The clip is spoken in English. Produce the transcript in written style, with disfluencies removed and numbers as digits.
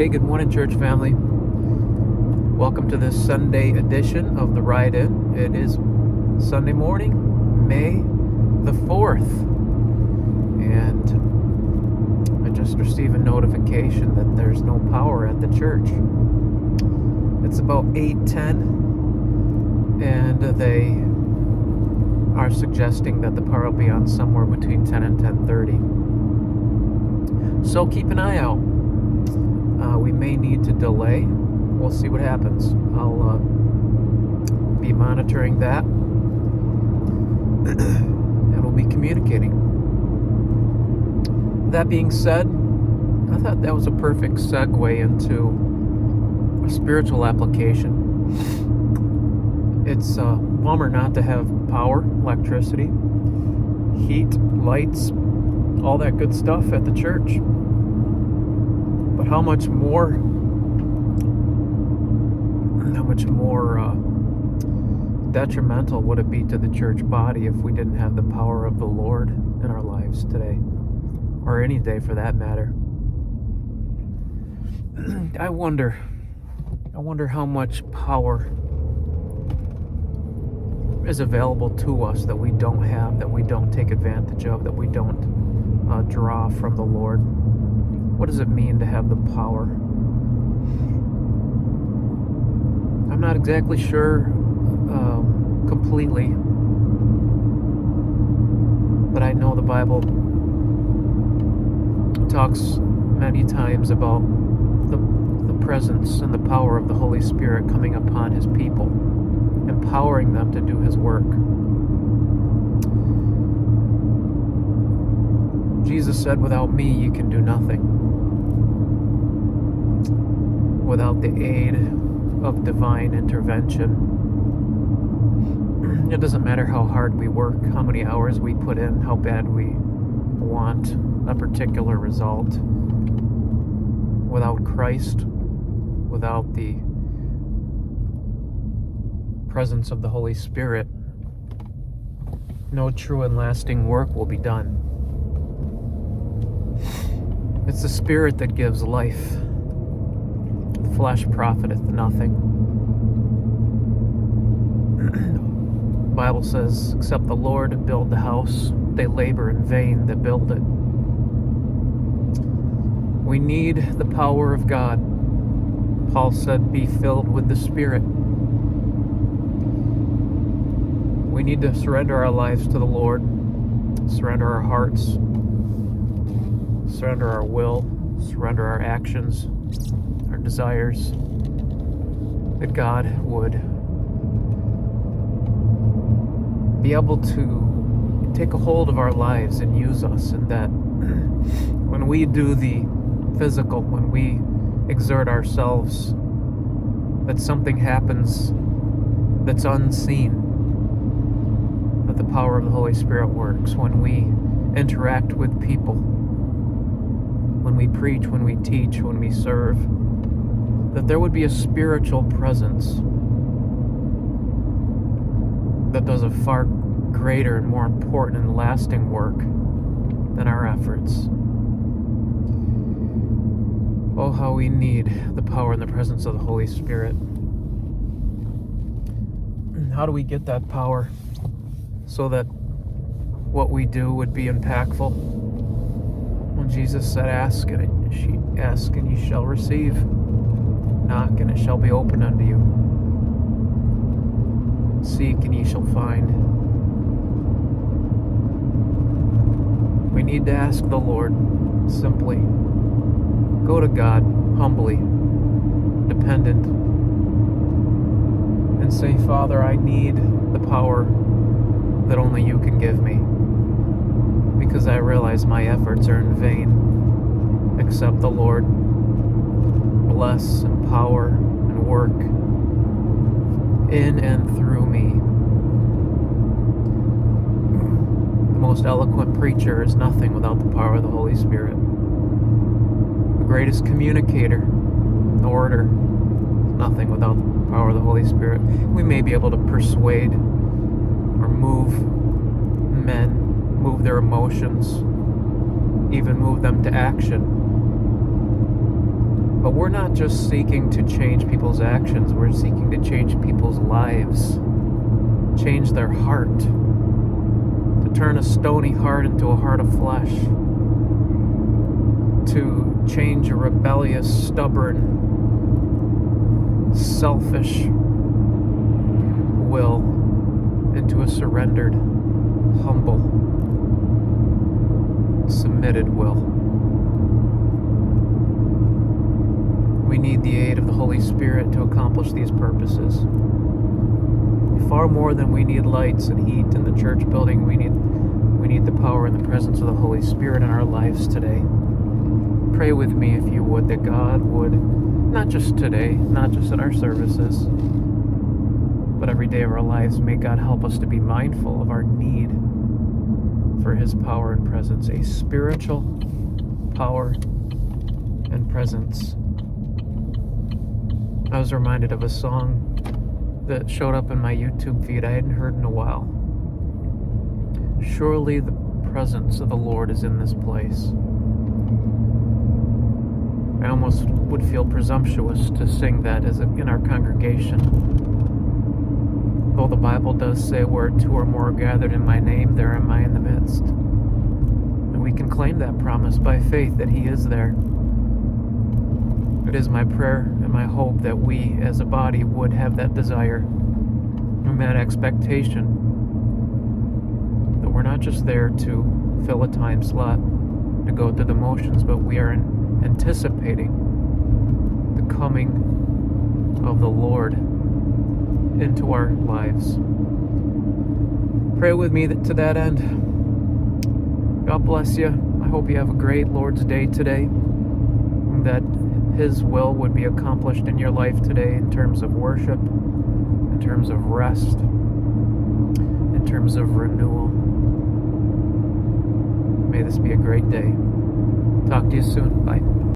Hey, good morning, church family. Welcome to this Sunday edition of the Ride In. It is Sunday morning, May the 4th, and I just received a notification that there's no power at the church. It's about 8:10, and they are suggesting that the power will be on somewhere between 10 and 10:30. So keep an eye out. We may need to delay. We'll see what happens. I'll be monitoring that, and we'll be communicating. That being said, I thought that was a perfect segue into a spiritual application. It's a bummer not to have power, electricity, heat, lights, all that good stuff at the church. But how much more detrimental would it be to the church body if we didn't have the power of the Lord in our lives today, or any day for that matter? I wonder how much power is available to us that we don't have, that we don't take advantage of, that we don't draw from the Lord. What does it mean to have the power? I'm not exactly sure completely, but I know the Bible talks many times about the presence and the power of the Holy Spirit coming upon His people, empowering them to do His work. Jesus said, "Without me, you can do nothing." Without the aid of divine intervention, it doesn't matter how hard we work, how many hours we put in, how bad we want a particular result. Without Christ, without the presence of the Holy Spirit, no true and lasting work will be done. It's the Spirit that gives life. The flesh profiteth nothing. The Bible says, "Except the Lord build the house, they labor in vain that build it." We need the power of God. Paul said, "Be filled with the Spirit." We need to surrender our lives to the Lord, surrender our hearts, surrender our will, surrender our actions, our desires, that God would be able to take a hold of our lives and use us, and that when we do the physical, when we exert ourselves, that something happens that's unseen, that the power of the Holy Spirit works when we interact with people, when we preach, when we teach, when we serve, that there would be a spiritual presence that does a far greater and more important and lasting work than our efforts. Oh, how we need the power and the presence of the Holy Spirit. How do we get that power so that what we do would be impactful? When Jesus said, ask and you shall receive. Knock and it shall be opened unto you. Seek and ye shall find. We need to ask the Lord simply. Go to God humbly, dependent, and say, "Father, I need the power that only you can give me, because I realize my efforts are in vain. Except the Lord bless and power and work in and through me." The most eloquent preacher is nothing without the power of the Holy Spirit. The greatest communicator, orator, nothing without the power of the Holy Spirit. We may be able to persuade or move men, move their emotions, even move them to action. But we're not just seeking to change people's actions, we're seeking to change people's lives, change their heart, to turn a stony heart into a heart of flesh, to change a rebellious, stubborn, selfish will into a surrendered, humble, submitted will. We need the aid of the Holy Spirit to accomplish these purposes. Far more than we need lights and heat in the church building, we need the power and the presence of the Holy Spirit in our lives today. Pray with me, if you would, that God would, not just today, not just in our services, but every day of our lives, may God help us to be mindful of our need for His power and presence, a spiritual power and presence. I was reminded of a song that showed up in my YouTube feed I hadn't heard in a while. Surely the presence of the Lord is in this place. I almost would feel presumptuous to sing that in our congregation. Though the Bible does say, where two or more are gathered in my name, there am I in the midst. And we can claim that promise by faith that He is there. It is my prayer and my hope that we as a body would have that desire and that expectation that we're not just there to fill a time slot, to go through the motions, but we are anticipating the coming of the Lord into our lives. Pray with me to that end. God bless you. I hope you have a great Lord's Day today, and that His will would be accomplished in your life today in terms of worship, in terms of rest, in terms of renewal. May this be a great day. Talk to you soon. Bye.